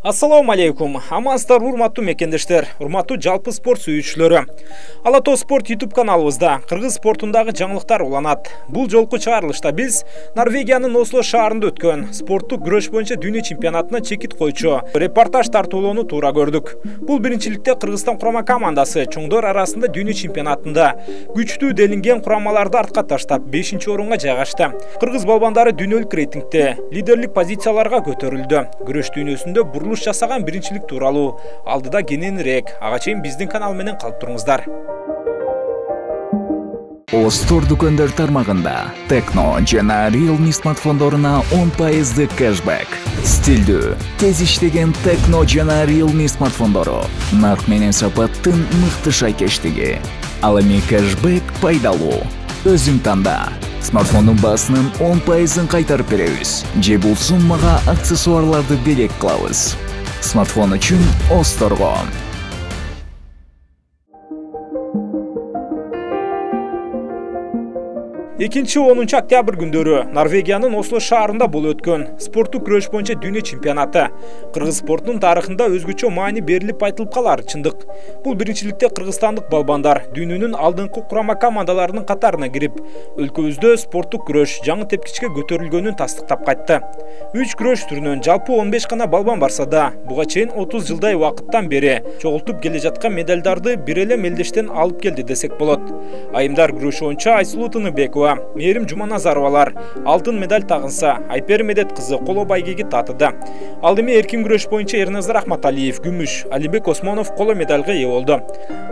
Assalamu алейкум. Амансыздар, урматтуу мекендештер, урматтуу жалпы спорт сүйүүчүлөрү. Ала Тоо спорт YouTube каналыбызда кыргыз спортундагы жаңылыктар уланат. Бул жолку чыгарылышта биз Норвегиянын Осло шаарында өткөн спорттук күрөш боюнча дүйнө чемпионатына чекит койчу репортаж тартуулоону туура көрдүк. Бул биринчиликте Кыргызстан курама командасы чоңдор арасында дүйнө чемпионатында күчтүү делинген курамаларды артка таштап 5-орунга жайгашты. Кыргыз балбандары дүйнөлүк рейтингде лидерлик позицияларга көтөрүлдү. Күрөш дүйнөсүндө бурулуш жасаган биринчилик тууралуу алдыда кененирээк ага чейин биздин канал менен калып туруңуздар. Остор дүкөндөр тармагында Tecno жана Realme смартфондоруна 10% кэшбэк. Стилдүү, тез иштеген Tecno жана Realme смартфондору нарх менен сапаттын мыкты шайкештиги. Ал эми кэшбэк пайдалуу. Өзүң танда. Смартфондун баасынын 10%-ын кайтарып беребиз. Же бул суммага аксессуарларды белек кылабыз. Смартфон үчүн Осторго. Экинчи 10 октябрь күндөрү Норвегиянын Осло шаарында болуп өткөн спорттук күрөш боюнча дүйнө чемпионаты кыргыз спортунун тарыхында өзгөчө маани берилип айтылып калары чындык. Бул биринчиликте кыргызстандык балбандар дүйнөнүн алдыңкы курама командаларынын катарына кирип, өлкөбүздө спорттук күрөш жаңы тепкичке көтөрүлгөнүн тастыктап кайтты. 3 күрөш түрүнөн жалпы 15 гана балбан барса да, буга чейин 30 жылдай убакыттан бери чогултуп келе жаткан медалдарды бир эле мелдештен алып келди десек болот. Айымдар күрөшү боюнча Айсулуу Тыныбекова, Мээрим Жуманазаровалар алтын медаль тагынса, Айпер Медет кызы коло байгеги татыды. Ал эми эркин күрөш боюнча Эрназар Ахматалиев күмүш, Алимбек Осмонов коло медальга ээ болду.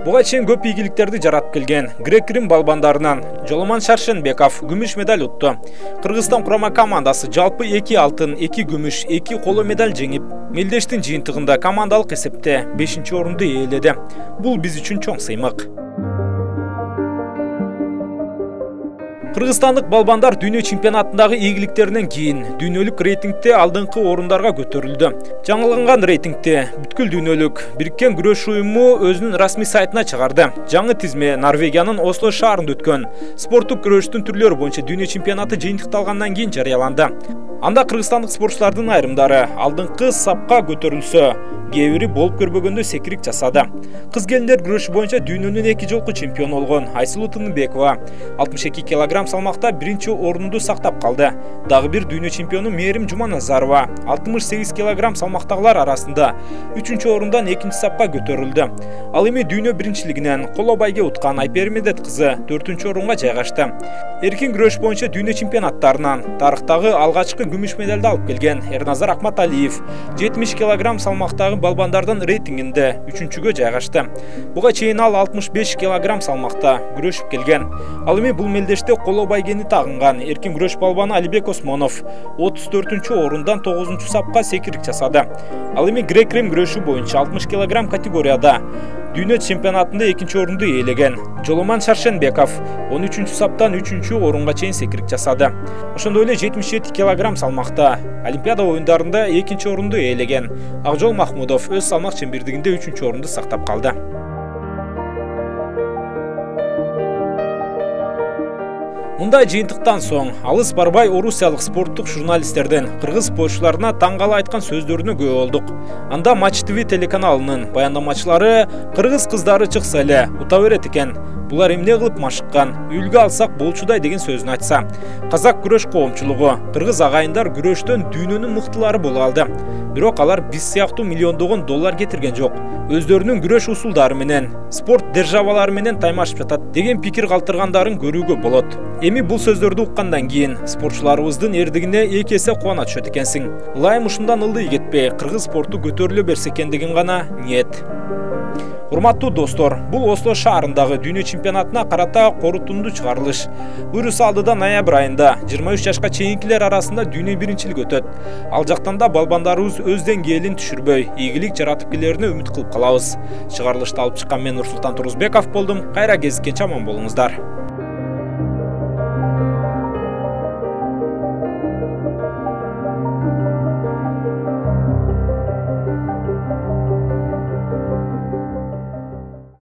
Буга чейин көп ийгиликтерди жаратып келген грек-рим балбандарынан Жоломан Шаршенбеков күмүш медаль утту. Кыргызстан курама командасы жалпы 2 алтын, 2 күмүш, 2 коло медаль жеңип, мелдештин жыйынтыгында командалык эсепте 5-орунду ээледи. Бул биз үчүн чоң сыймык. Кыргызстандык балбандар дүйнө чемпионатындагы ийгиликтеринен кийин дүйнөлүк рейтингде алдыңкы орундарга көтөрүлдү. Жаңыланган рейтингде бүткүл дүйнөлүк Бириккен күрөш уюму өзүнүн расмий сайтына чыгарды. Жаңы тизме Норвегиянын Осло шаарында өткөн спорттук күрөштүн түрлөрү боюнча дүйнө чемпионаты жыйынтыкталгандан кийин жарыяланды. Анда кыргызстандык спортчулардын айрымдары алдыңкы сапка көтөрүлсө, кээ бири болуп көрбөгөндө секирик жасады. Кыз келиндер күрөшү боюнча дүйнөнүн 2 жолку чемпиону болгон Айсулуу Тыныбекова 62 кг салмакта 1-орунду сактап калды. Дагы бир дүйнө чемпиону Мээрим Жуманазарова 68 кг салмактагылар арасында 3-орундан 2-чи сапка көтөрүлдү. Ал эми дүйнө биринчилигинен коло байге уткан Айпер Медет кызы 4-орунга жайгашты. Эркин күрөш боюнча дүйнө чемпионаттарынан тарыхтагы алгачкы күмүш медалды алып келген Эрназар Ахматалиев 70 кг салмактагы балбандардан рейтингинде 3-гө жайгашты. Буга чейин ал 65 кг салмакта күрөшүп келген. Ал эми бул мелдеште коло байгени тагынган эркин күрөш балбаны Алибек Осмонов 34-орундан 9-чу сапка секирик жасады. Ал эми грек-рим күрөшү боюнча 60 кг категорияда дүйнө чемпионатында 2-орунду ээлеген Жоломан Шаршенбеков 13-чү саптан 3-орунга чейин секирик жасады. Ошондой эле 77 кг салмакта Олимпиада оюндарында 2-орунду ээлеген Акжол Махмудов өз салмак чембирдигинде 3-орунду сактап калды. Мындай жыйынтыктан соң алыс барбай орусиялык спорттук журналисттерден кыргыз спортчуларына таң кала айткан сөздөрүнө күбө болдук. Анда Матч ТВ телеканалынын баяндамачылары кыргыз кыздары чыкса эле ута берет экен. Булар эмне кылып машыккан, үлгү алсак болчудай деген сөзүн айтса. Казак күрөш коомчулугу, кыргыз агайындар күрөштөн дүйнөнүн мыктылары боло алды. Бирок алар биз сыяктуу миллиондогон доллар кетирген жок. Өздөрүнүн күрөш усулдары менен, спорт державалары менен таймашып жатат деген пикир калтыргандарын көрүүгө болот. Эми бул сөздөрдү уккандан кийин спортчуларыбыздын эрдигине эки эсе кубана түшөт экенсиң. Ылайым ушундан ылдый кетпей, кыргыз спорту көтөрүлө берсе экен деген гана ниет. Урматтуу достор, бул Осло шаарындагы дүйнө чемпионатына карата корутундуу чыгарылыш. Буюрса алдыда ноябрь айында 23 жашка чейинкилер арасында дүйнө биринчилиги өтөт. Ал жактан да балбандарыбыз өз деңгээлин түшүрбөй, ийгилик жаратып келерине үмүт кылып калабыз. Чыгарылышты алып чыккан мен Нурсултан Турузбеков болдум. Кайра кезишкенче аман болуңуздар.